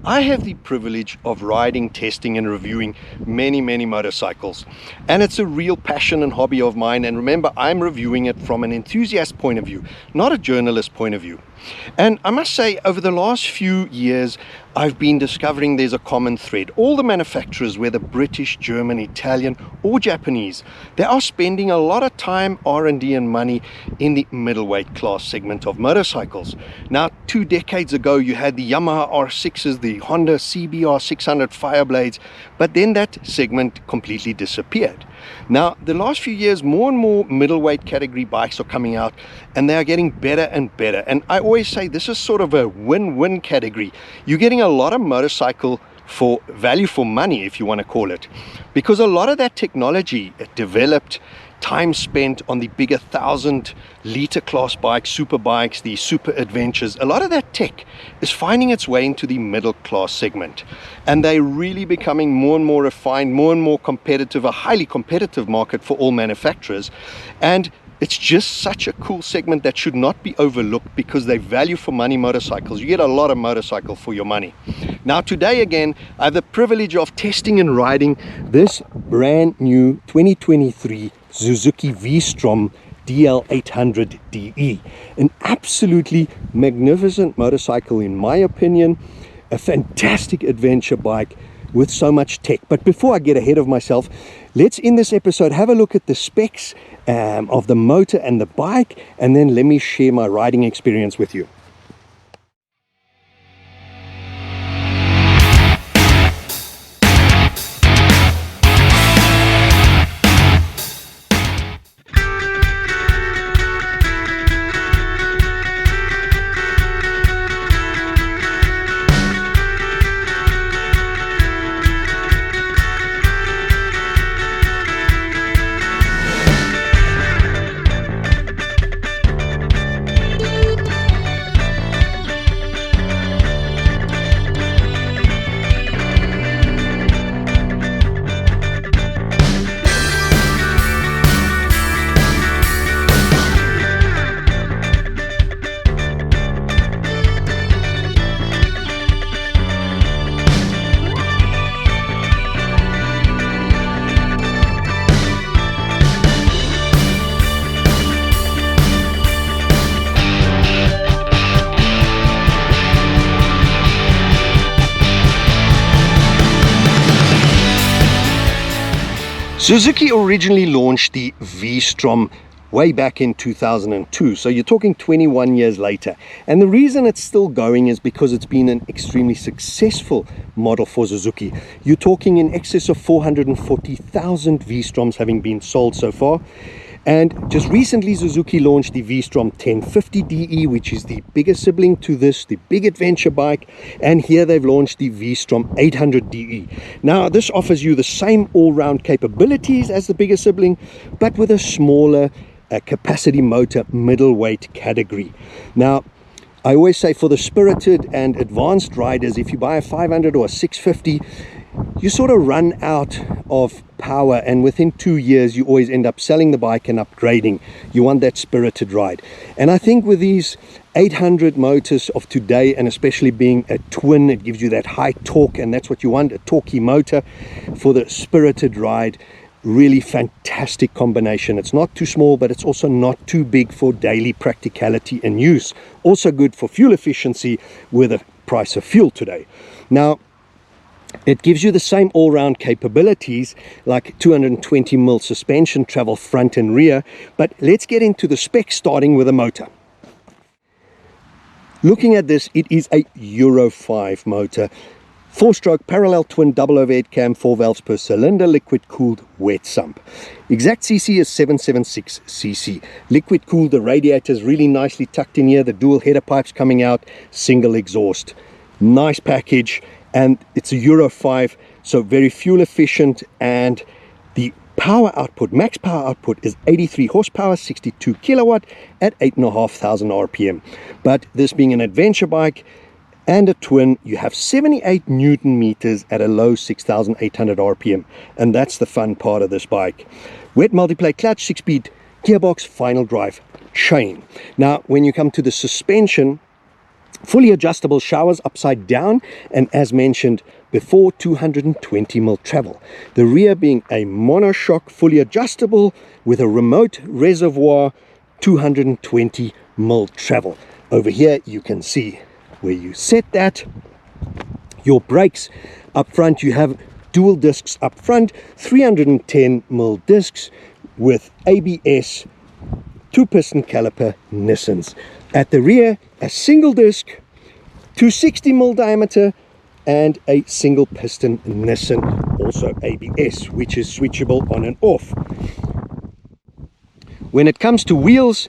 I have the privilege of riding, testing and reviewing many motorcycles, and it's a real passion and hobby of mine. And remember, I'm reviewing it from an enthusiast point of view, not a journalist point of view. And I must say, over the last few years, I've been discovering there's a common thread. All the manufacturers, whether British, German, Italian or Japanese, they are spending a lot of time, R&D and money in the middleweight class segment of motorcycles. Now, 2 decades ago, you had the Yamaha R6s, the Honda CBR 600 Fireblades, but then that segment completely disappeared. Now, the last few years, more and more middleweight category bikes are coming out, and they are getting better and better. And I always say this is sort of a win-win category. You're getting a lot of motorcycle for value for money, if you want to call it, because a lot of that technology developed, time spent on the bigger 1,000-liter class bikes, super bikes, the super adventures, a lot of that tech is finding its way into the middle class segment, and they're really becoming more and more refined, more and more competitive, a highly competitive market for all manufacturers. And it's just such a cool segment that should not be overlooked, because they value for money motorcycles. You get a lot of motorcycle for your money. Now today again, I have the privilege of testing and riding this brand new 2023 Suzuki V-Strom DL800DE. An absolutely magnificent motorcycle in my opinion, a fantastic adventure bike with so much tech. But before I get ahead of myself, let's in this episode have a look at the specs of the motor and the bike, and then let me share my riding experience with you. Suzuki originally launched the V-Strom way back in 2002, so you're talking 21 years later. And the reason it's still going is because it's been an extremely successful model for Suzuki. You're talking in excess of 440,000 V-Stroms having been sold so far. And just recently Suzuki launched the V-Strom 1050DE, which is the bigger sibling to this, the big adventure bike. And here they've launched the V-Strom 800DE. Now this offers you the same all-round capabilities as the bigger sibling, but with a smaller capacity motor middleweight category. Now I always say, for the spirited and advanced riders, if you buy a 500 or a 650, you sort of run out of power, and within 2 years you always end up selling the bike and upgrading. You want that spirited ride. And I think with these 800 motors of today, and especially being a twin, it gives you that high torque, and that's what you want, a torquey motor for the spirited ride. Really fantastic combination. It's not too small, but it's also not too big for daily practicality and use. Also good for fuel efficiency with the price of fuel today. Now it gives you the same all-round capabilities, like 220mm suspension, travel front and rear. But let's get into the specs, starting with the motor. Looking at this, it is a Euro 5 motor, 4-stroke parallel twin double overhead cam, 4 valves per cylinder, liquid cooled wet sump. Exact cc is 776 cc. Liquid cooled, the radiator is really nicely tucked in here, the dual header pipes coming out, single exhaust. Nice package. And it's a Euro 5, so very fuel efficient, and the power output, max power output, is 83 horsepower, 62 kilowatt at 8,500 RPM. But this being an adventure bike and a twin, you have 78 Newton meters at a low 6,800 RPM, and that's the fun part of this bike. Wet multiplay clutch, 6-speed gearbox, final drive chain. Now when you come to the suspension, Fully adjustable showers upside down, and as mentioned before, 220mm travel. The rear being a monoshock, fully adjustable with a remote reservoir, 220mm travel. Over here you can see where you set that. Your brakes up front, you have dual discs up front, 310mm discs with ABS, 2-piston caliper Nissans. At the rear, a single disc, 260mm diameter, and a single piston Nissan, also ABS, which is switchable on and off. When it comes to wheels,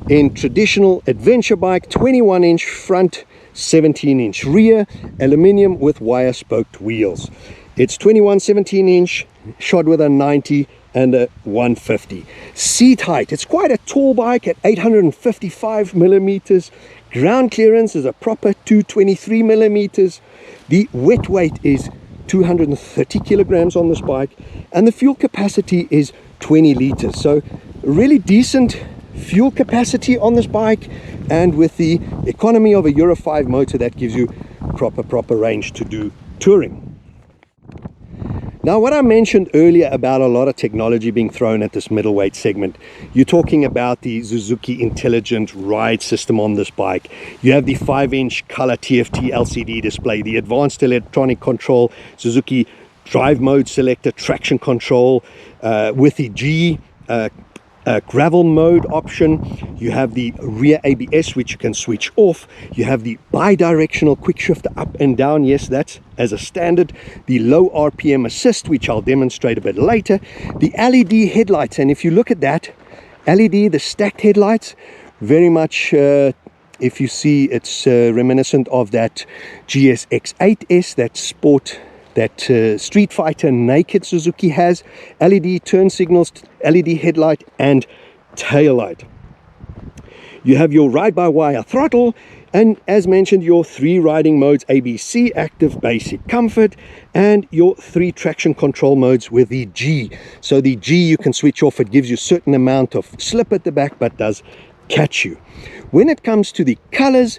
in traditional adventure bike, 21-inch front, 17-inch rear, aluminium with wire spoked wheels. It's 21 17-inch, shod with a 90 and a 150. Seat height, it's quite a tall bike at 855mm. Ground clearance is a proper 223mm. The wet weight is 230 kilograms on this bike, and the fuel capacity is 20 liters. So really decent fuel capacity on this bike, and with the economy of a Euro 5 motor, that gives you proper range to do touring. Now, what I mentioned earlier about a lot of technology being thrown at this middleweight segment, you're talking about the Suzuki Intelligent Ride System on this bike. You have the 5-inch color TFT LCD display, the advanced electronic control, Suzuki drive mode selector, traction control, with the G gravel mode option. You have the rear ABS, which you can switch off. You have the bi-directional quickshifter up and down. Yes, that's as a standard. The low RPM assist, which I'll demonstrate a bit later. The LED headlights, and if you look at that LED, the stacked headlights, very much if you see, it's reminiscent of that GSX-8S, that sport, that Street Fighter naked Suzuki has. LED turn signals, LED headlight and tail light. You have your ride-by-wire throttle, and as mentioned, your 3 riding modes: ABC, active, basic, comfort, and your 3 traction control modes with the G. So the G you can switch off. It gives you a certain amount of slip at the back, but does catch you. When it comes to the colors,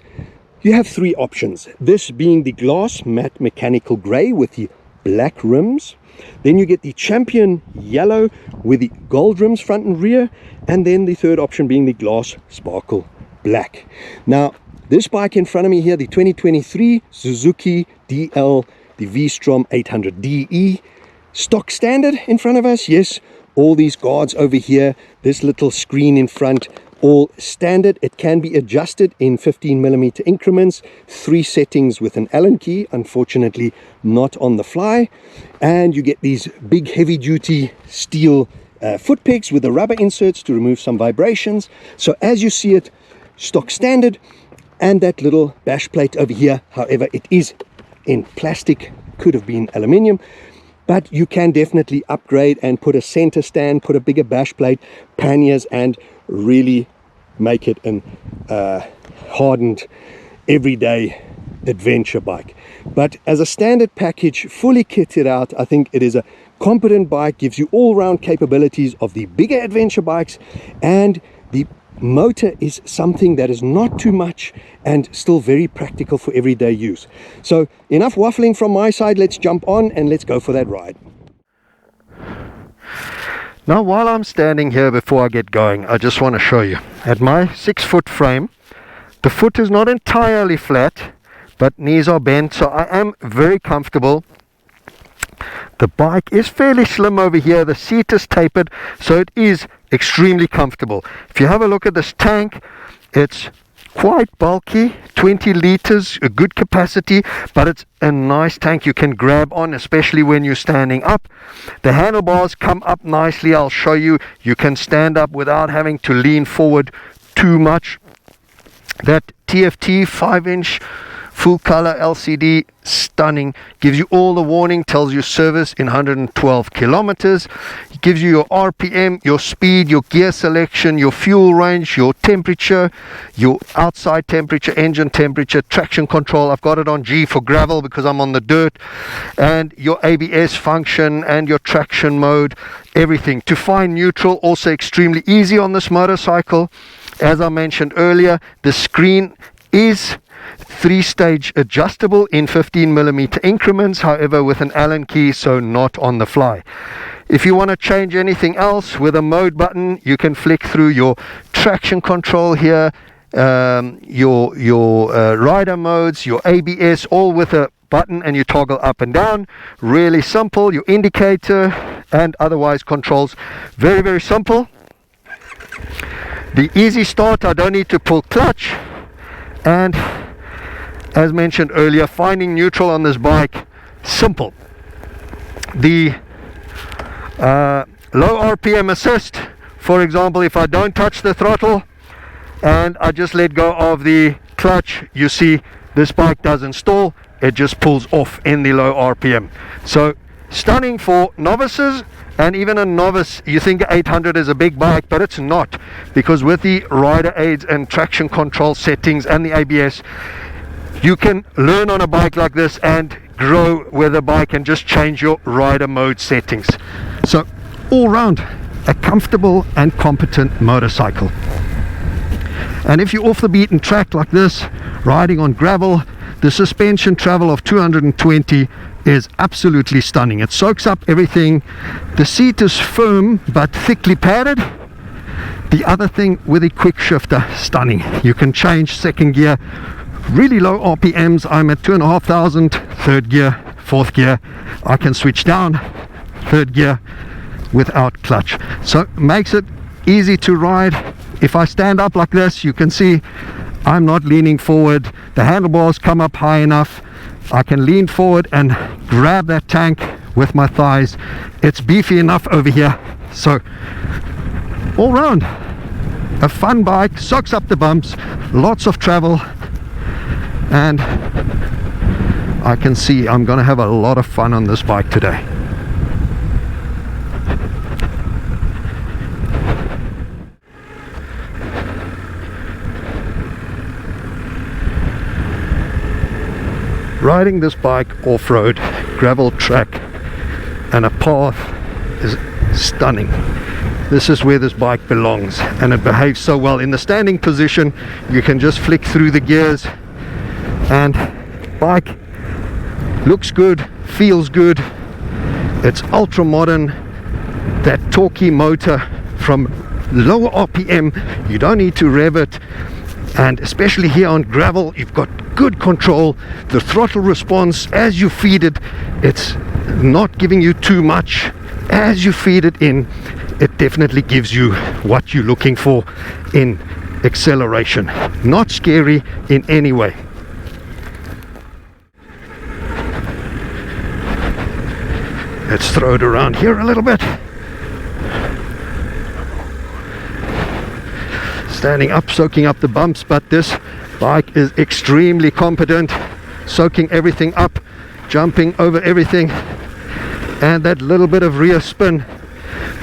you have 3 options, this being the glass matte mechanical gray with the black rims. Then you get the champion yellow with the gold rims front and rear, and then the third option being the glass sparkle black. Now, this bike in front of me here, the 2023 Suzuki DL, the V-Strom 800DE, stock standard in front of us. Yes, all these guards over here, this little screen in front, all standard. It can be adjusted in 15mm increments, 3 settings with an Allen key, unfortunately not on the fly. And you get these big heavy duty steel foot pegs with the rubber inserts to remove some vibrations. So as you see it, stock standard. And that little bash plate over here, however, it is in plastic, could have been aluminium, but you can definitely upgrade and put a center stand, put a bigger bash plate, panniers, and really make it an hardened everyday adventure bike. But as a standard package, fully kitted out, I think it is a competent bike, gives you all-round capabilities of the bigger adventure bikes, and the motor is something that is not too much and still very practical for everyday use. So enough waffling from my side, let's jump on and let's go for that ride. Now, while I'm standing here, before I get going, I just want to show you, at my 6-foot frame, the foot is not entirely flat, but knees are bent, so I am very comfortable. The bike is fairly slim over here, the seat is tapered, so it is extremely comfortable. If you have a look at this tank, it's quite bulky, 20 liters, a good capacity, but it's a nice tank you can grab on, especially when you're standing up. The handlebars come up nicely. I'll show you. You can stand up without having to lean forward too much. That TFT 5-inch full color LCD, stunning, gives you all the warning, tells you service in 112 kilometers. It gives you your RPM, your speed, your gear selection, your fuel range, your temperature, your outside temperature, engine temperature, traction control. I've got it on G for gravel because I'm on the dirt, and your ABS function and your traction mode, everything. To find neutral, also extremely easy on this motorcycle. As I mentioned earlier, the screen is 3-stage adjustable in 15mm increments, however with an Allen key, so not on the fly. If you want to change anything else with a mode button, you can flick through your traction control here, your rider modes, your ABS, all with a button, and you toggle up and down. Really simple. Your indicator and otherwise controls, very, very simple. The easy start, I don't need to pull clutch, and as mentioned earlier, finding neutral on this bike, simple. The low RPM assist, for example, if I don't touch the throttle and I just let go of the clutch, you see this bike doesn't stall, it just pulls off in the low RPM. So stunning for novices. And even a novice, you think 800 is a big bike, but it's not, because with the rider aids and traction control settings and the ABS, you can learn on a bike like this and grow with a bike and just change your rider mode settings. So all round, a comfortable and competent motorcycle. And if you're off the beaten track like this, riding on gravel, the suspension travel of 220 is absolutely stunning. It soaks up everything. The seat is firm but thickly padded. The other thing with the quickshifter, stunning. You can change second gear, really low RPMs. I'm at 2,500, third gear, fourth gear. I can switch down, third gear, without clutch. So makes it easy to ride. If I stand up like this, you can see I'm not leaning forward. The handlebars come up high enough. I can lean forward and grab that tank with my thighs. It's beefy enough over here. So all round, a fun bike, soaks up the bumps, lots of travel, and I can see I'm gonna have a lot of fun on this bike today. Riding this bike off-road, gravel track and a path is stunning. This is where this bike belongs, and it behaves so well. In the standing position, you can just flick through the gears, and bike looks good, feels good. It's ultra modern. That torquey motor from lower RPM, you don't need to rev it. And especially here on gravel, you've got good control. The throttle response, as you feed it, it's not giving you too much. As you feed it in, it definitely gives you what you're looking for in acceleration. Not scary in any way. Let's throw it around here a little bit. Standing up, soaking up the bumps, but this bike is extremely competent, soaking everything up, jumping over everything, and that little bit of rear spin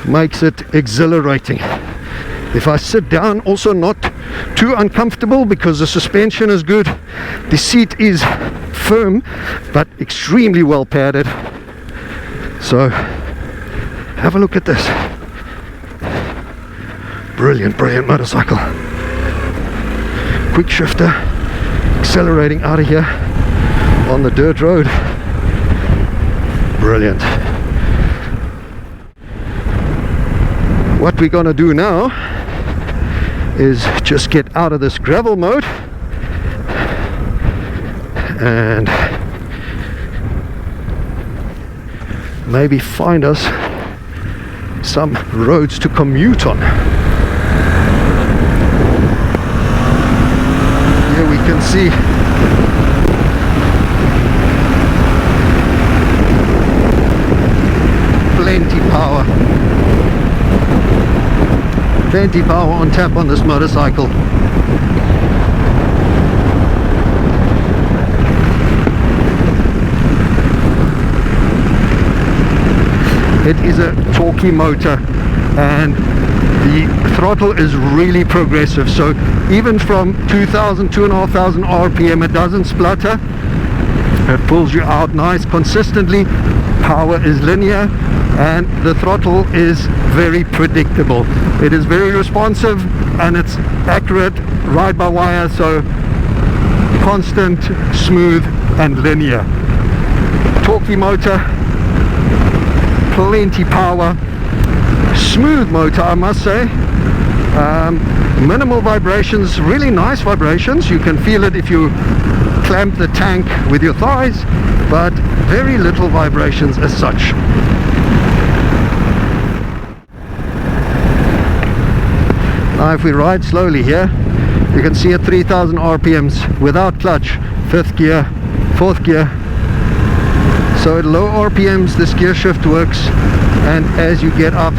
makes it exhilarating. If I sit down, also not too uncomfortable because the suspension is good. The seat is firm but extremely well padded. So have a look at this. Brilliant, brilliant motorcycle. Quick shifter, accelerating out of here on the dirt road. Brilliant. What we're gonna do now is just get out of this gravel mode and maybe find us some roads to commute on. Here we can see plenty power on tap on this motorcycle. It is a torquey motor and the throttle is really progressive, so even from 2,500 RPM it doesn't splutter. It pulls you out nice consistently. Power is linear and the throttle is very predictable. It is very responsive and it's accurate, ride by wire, so constant, smooth and linear. Torquey motor, plenty power, smooth motor I must say. Minimal vibrations, really nice vibrations. You can feel it if you clamp the tank with your thighs, but very little vibrations as such. Now if we ride slowly here, you can see at 3000 RPMs without clutch, 5th gear, 4th gear. So at low RPMs this gear shift works, and as you get up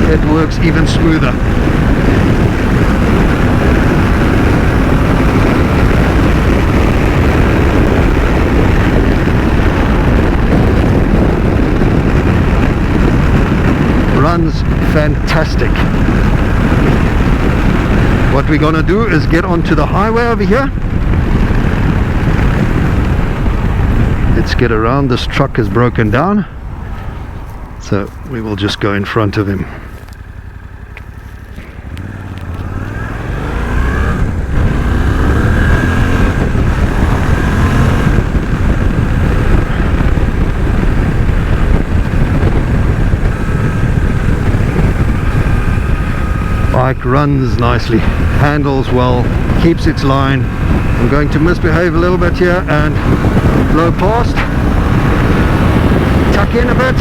it works even smoother. Runs fantastic. What we're gonna do is get onto the highway over here. Let's get around. This truck is broken down, so we will just go in front of him. Bike runs nicely, handles well, keeps its line. I'm going to misbehave a little bit here and blow past, tuck in a bit.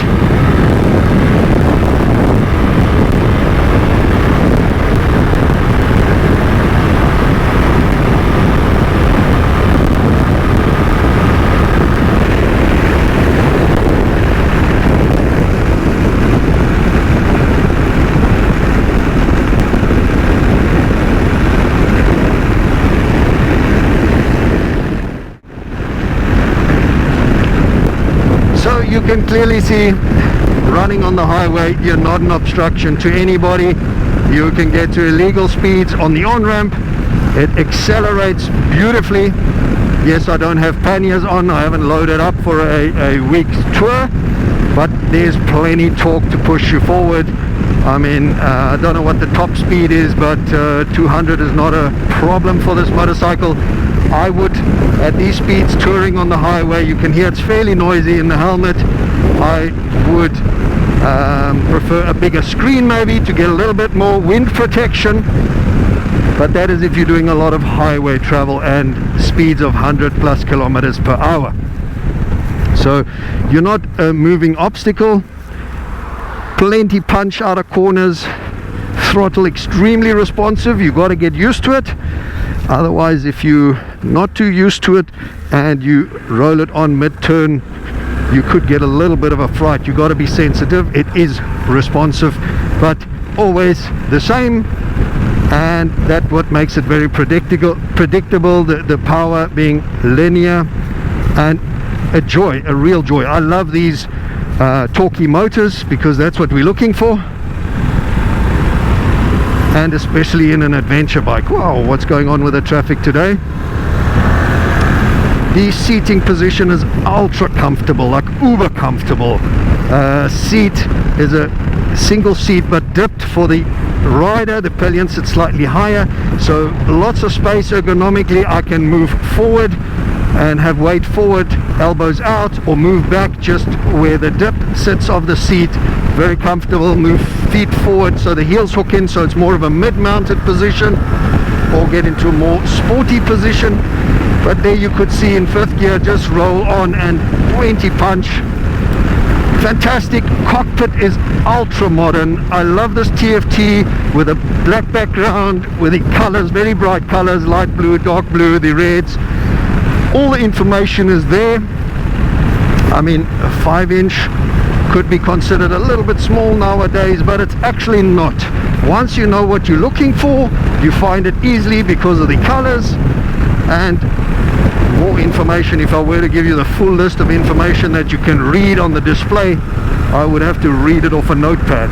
You can clearly see, running on the highway, you're not an obstruction to anybody. You can get to illegal speeds on the on-ramp. It accelerates beautifully. Yes, I don't have panniers on, I haven't loaded up for a week's tour, but there's plenty torque to push you forward. I mean, I don't know what the top speed is, but 200 is not a problem for this motorcycle. I would, at these speeds, touring on the highway, you can hear it's fairly noisy in the helmet. I would prefer a bigger screen maybe to get a little bit more wind protection, but that is if you're doing a lot of highway travel and speeds of 100+ kilometers per hour. So you're not a moving obstacle. Plenty punch out of corners, throttle extremely responsive. You got to get used to it. Otherwise, if you're not too used to it and you roll it on mid-turn, you could get a little bit of a fright. You got to be sensitive. It is responsive, but always the same, and that's what makes it very predictable. The power being linear, and a joy, a real joy. I love these torquey motors because that's what we're looking for. And especially in an adventure bike. Wow, what's going on with the traffic today? The seating position is ultra comfortable, like uber comfortable. Seat is a single seat but dipped for the rider. The pillion sits slightly higher, so lots of space ergonomically. I can move forward and have weight forward, elbows out, or move back just where the dip sits of the seat. Very comfortable. Move feet forward so the heels hook in, so it's more of a mid-mounted position, or get into a more sporty position. But there you could see in 5th gear, just roll on and plenty punch. Fantastic. Cockpit is ultra modern. I love this TFT with a black background, with the colors, very bright colors, light blue, dark blue, the reds. All the information is there. I mean, a 5-inch could be considered a little bit small nowadays, but it's actually not. Once you know what you're looking for, you find it easily because of the colors and more information. If I were to give you the full list of information that you can read on the display, I would have to read it off a notepad.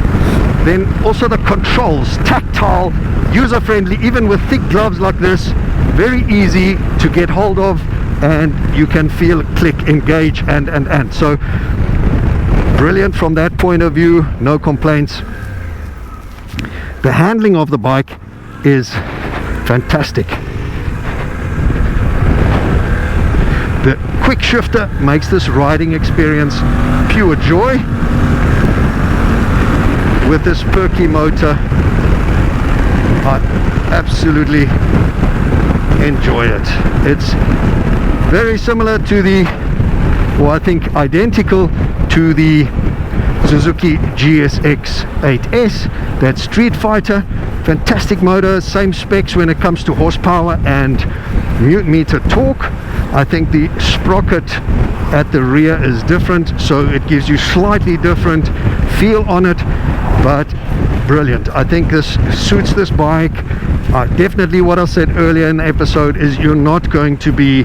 Then also the controls, tactile, user-friendly, even with thick gloves like this, very easy to get hold of, and you can feel it click, engage, and so brilliant from that point of view. No complaints. The handling of the bike is fantastic. The quick shifter makes this riding experience pure joy. With this perky motor, I absolutely enjoy it. It's very similar to the, or I think identical to the Suzuki GSX-8S, that Street Fighter. Fantastic motor, same specs when it comes to horsepower and newton meter torque. I think the sprocket at the rear is different, so it gives you slightly different feel on it, but brilliant. I think this suits this bike. Definitely what I said earlier in the episode is you're not going to be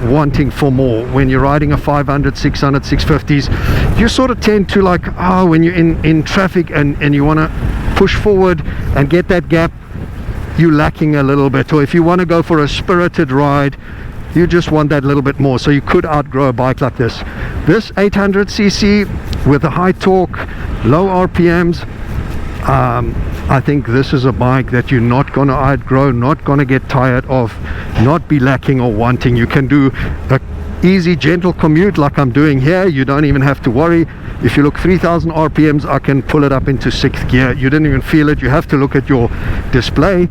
wanting for more when you're riding a 500, 600, 650s. You sort of tend to like, when you're in traffic and you want to push forward and get that gap, you're lacking a little bit. Or if you want to go for a spirited ride, you just want that little bit more. So you could outgrow a bike like this. This 800cc with a high torque, low RPMs, I think this is a bike that you're not going to outgrow, not going to get tired of, not be lacking or wanting. You can do a easy gentle commute like I'm doing here. You don't even have to worry. If you look 3000 RPMs, I can pull it up into 6th gear. You didn't even feel it. You have to look at your display,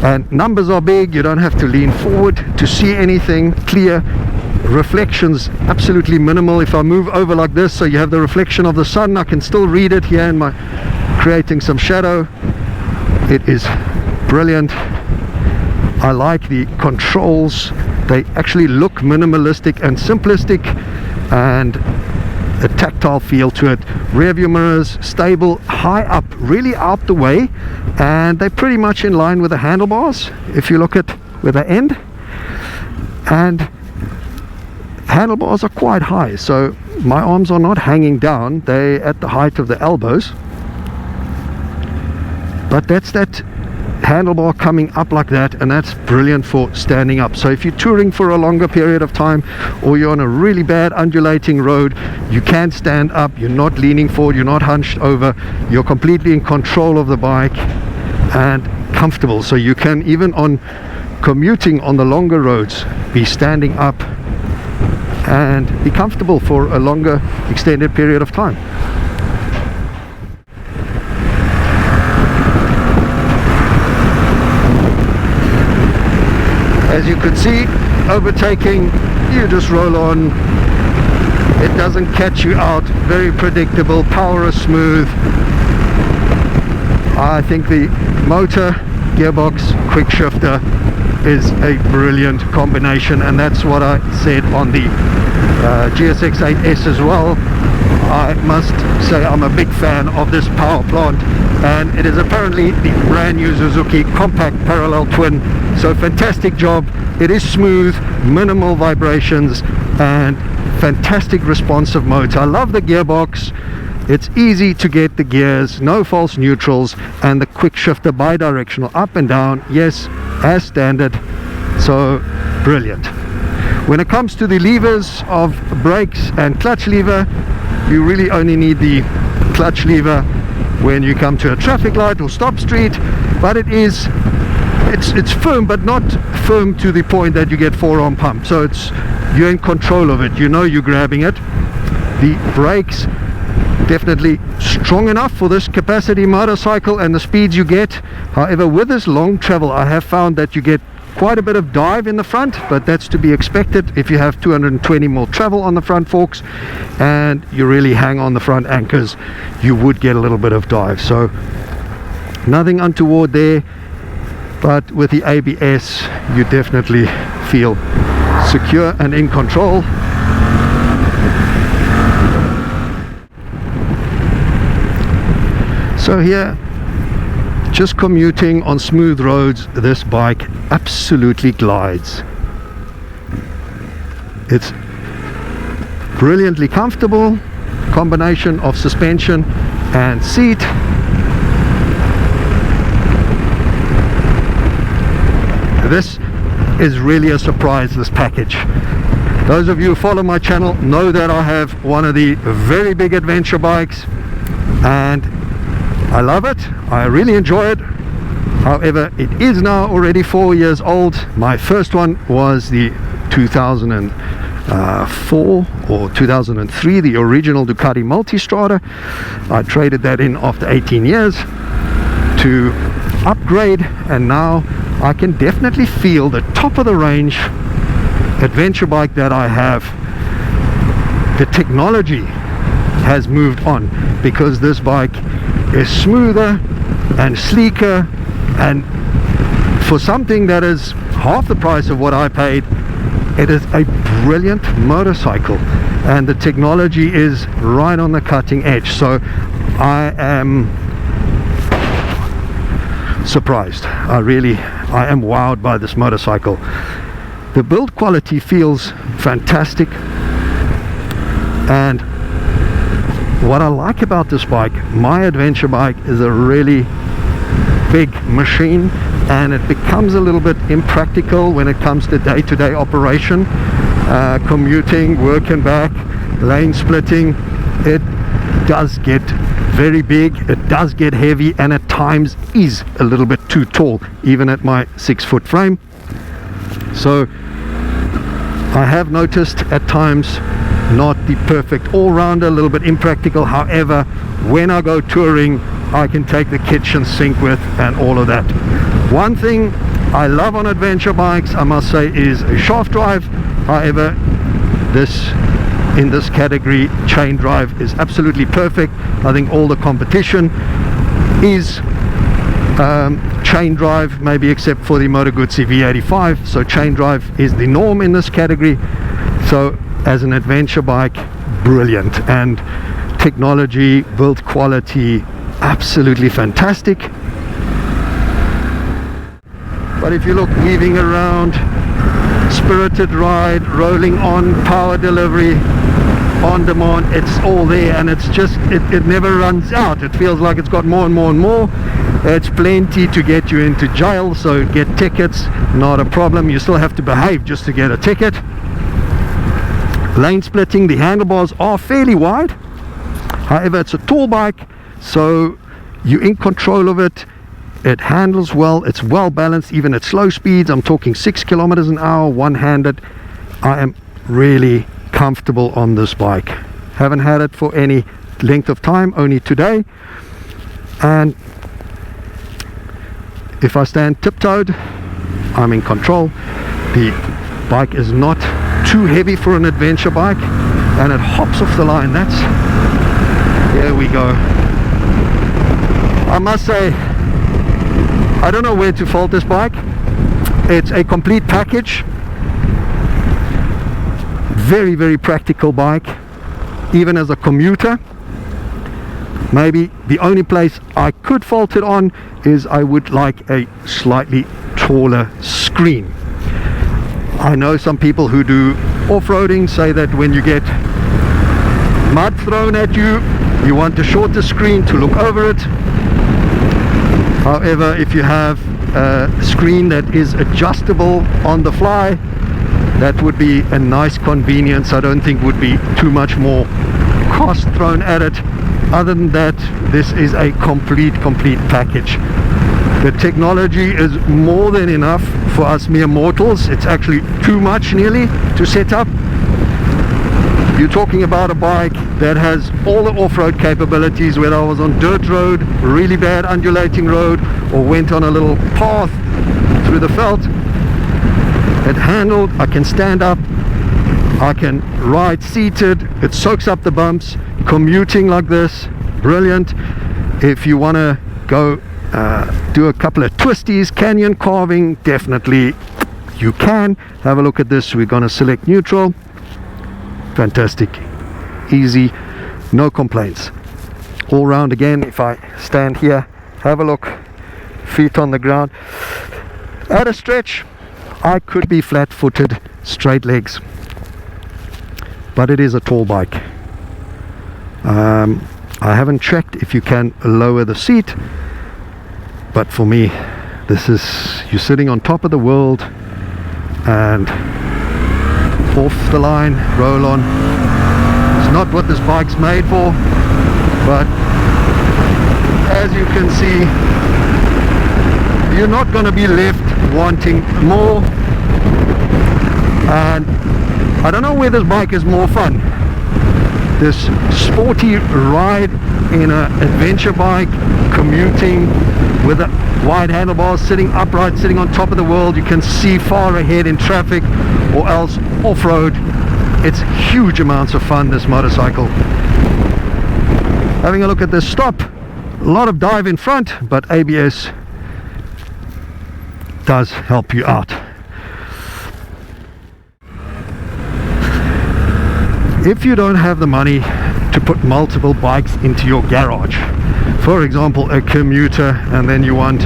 and numbers are big. You don't have to lean forward to see anything clear. Reflections absolutely minimal. If I move over like this, so you have the reflection of the sun, I can still read it here in my, creating some shadow. It is brilliant. I like the controls. They actually look minimalistic and simplistic, and a tactile feel to it. Rear view mirrors, stable, high up, really out the way, and they're pretty much in line with the handlebars if you look at where they end. And handlebars are quite high, so my arms are not hanging down, they're at the height of the elbows. But that's that handlebar coming up like that, and that's brilliant for standing up. So if you're touring for a longer period of time, or you're on a really bad undulating road, you can stand up. You're not leaning forward, you're not hunched over, you're completely in control of the bike and comfortable. So you can, even on commuting on the longer roads, be standing up and be comfortable for a longer extended period of time. As you could see, overtaking, you just roll on. It doesn't catch you out. Very predictable, power is smooth. I think the motor, gearbox, quick shifter is a brilliant combination, and that's what I said on the GSX-8S as well. I must say I'm a big fan of this power plant, and it is apparently the brand new Suzuki compact parallel twin. So fantastic job. It is smooth, minimal vibrations, and fantastic responsive motor. I love the gearbox. It's easy to get the gears, no false neutrals, and the quick shifter bi-directional up and down, yes, as standard. So brilliant. When it comes to the levers of brakes and clutch lever, you really only need the clutch lever when you come to a traffic light or stop street, but it's firm, but not firm to the point that you get forearm pump. So you're in control of it, you know you're grabbing it. The brakes definitely strong enough for this capacity motorcycle and the speeds you get. However, with this long travel, I have found that you get quite a bit of dive in the front, but that's to be expected if you have 220 more travel on the front forks and you really hang on the front anchors, you would get a little bit of dive. So nothing untoward there, but with the ABS you definitely feel secure and in control. So here, just commuting on smooth roads, this bike absolutely glides. It's brilliantly comfortable, combination of suspension and seat. This is really a surprise, this package. Those of you who follow my channel know that I have one of the very big adventure bikes, and I love it. I really enjoy it. However, it is now already 4 years old. My first one was the 2004 or 2003, the original Ducati Multistrada. I traded that in after 18 years to upgrade, and now I can definitely feel the top of the range adventure bike that I have. The technology has moved on because this bike is smoother and sleeker, and for something that is half the price of what I paid, it is a brilliant motorcycle, and the technology is right on the cutting edge. So I am surprised. I am wowed by this motorcycle. The build quality feels fantastic, and what I like about this bike, my adventure bike is a really big machine, and it becomes a little bit impractical when it comes to day-to-day operation, commuting, work and back, lane splitting. It does get very big, it does get heavy, and at times is a little bit too tall, even at my 6-foot frame. So I have noticed at times not the perfect all-rounder, a little bit impractical. However, when I go touring, I can take the kitchen sink with and all of that. One thing I love on adventure bikes, I must say, is a shaft drive. However, in this category, chain drive is absolutely perfect. I think all the competition is chain drive, maybe except for the Moto Guzzi V85. So chain drive is the norm in this category. So as an adventure bike, brilliant, and technology, build quality, absolutely fantastic. But if you look, weaving around, spirited ride, rolling on, power delivery, on demand, it's all there, and it's just, it never runs out. It feels like it's got more and more and more. It's plenty to get you into jail, so get tickets, not a problem. You still have to behave just to get a ticket. Lane splitting, the handlebars are fairly wide. However, it's a tall bike, so you're in control of it. It handles well, it's well balanced, even at slow speeds. I'm talking 6 kilometers an hour, one-handed. I am really comfortable on this bike. Haven't had it for any length of time, only today. And if I stand tiptoed, I'm in control. The bike is not too heavy for an adventure bike, and it hops off the line. There we go. I must say, I don't know where to fault this bike. It's a complete package. Very, very practical bike, even as a commuter. Maybe the only place I could fault it on is I would like a slightly taller screen. I know some people who do off-roading say that when you get mud thrown at you, you want a shorter screen to look over it. However, if you have a screen that is adjustable on the fly, that would be a nice convenience. I don't think would be too much more cost thrown at it. Other than that, this is a complete package. The technology is more than enough for us mere mortals. It's actually too much nearly to set up. You're talking about a bike that has all the off-road capabilities, whether I was on dirt road, really bad undulating road, or went on a little path through the veld. It handled, I can stand up, I can ride seated, it soaks up the bumps. Commuting like this, brilliant. If you want to go do a couple of twisties, canyon carving, definitely you can. Have a look at this. We're going to select neutral. Fantastic, easy, no complaints. All round again, if I stand here, have a look, feet on the ground. At a stretch, I could be flat-footed, straight legs, but it is a tall bike. I haven't checked if you can lower the seat, but for me, this is, you're sitting on top of the world, and off the line, roll on. It's not what this bike's made for, but as you can see, you're not going to be left wanting more. And I don't know where this bike is more fun. This sporty ride in an adventure bike, commuting with a wide handlebars, sitting upright, sitting on top of the world. You can see far ahead in traffic, or else off-road. It's huge amounts of fun, this motorcycle. Having a look at this stop, a lot of dive in front, but ABS does help you out. If you don't have the money to put multiple bikes into your garage, for example a commuter, and then you want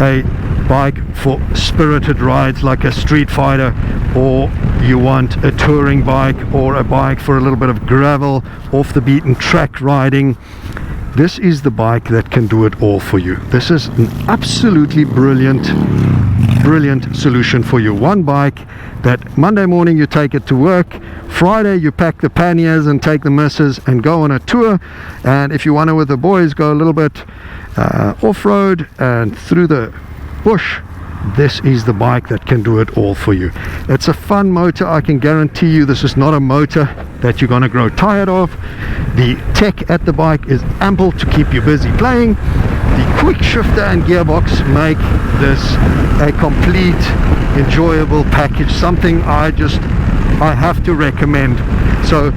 a bike for spirited rides like a street fighter, or you want a touring bike or a bike for a little bit of gravel, off the beaten track riding, this is the bike that can do it all for you. This is an absolutely brilliant solution for you. One bike that Monday morning you take it to work, Friday you pack the panniers and take the missus and go on a tour, and if you want to with the boys go a little bit off-road and through the bush, this is the bike that can do it all for you. It's a fun motor. I can guarantee you this is not a motor that you're going to grow tired of. The tech at the bike is ample to keep you busy playing. The quick shifter and gearbox make this a complete enjoyable package, something I have to recommend. So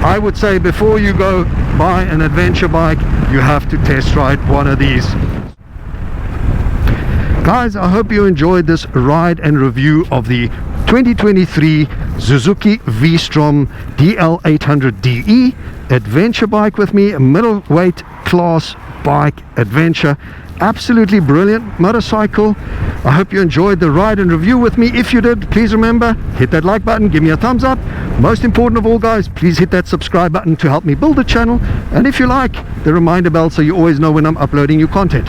I would say before you go buy an adventure bike, you have to test ride one of these. Guys, I hope you enjoyed this ride and review of the 2023 Suzuki V-Strom DL800DE adventure bike with me, a middleweight class bike adventure. Absolutely brilliant motorcycle. I hope you enjoyed the ride and review with me. If you did, please remember, hit that like button, give me a thumbs up. Most important of all, guys, please hit that subscribe button to help me build the channel, and if you like, the reminder bell so you always know when I'm uploading new content.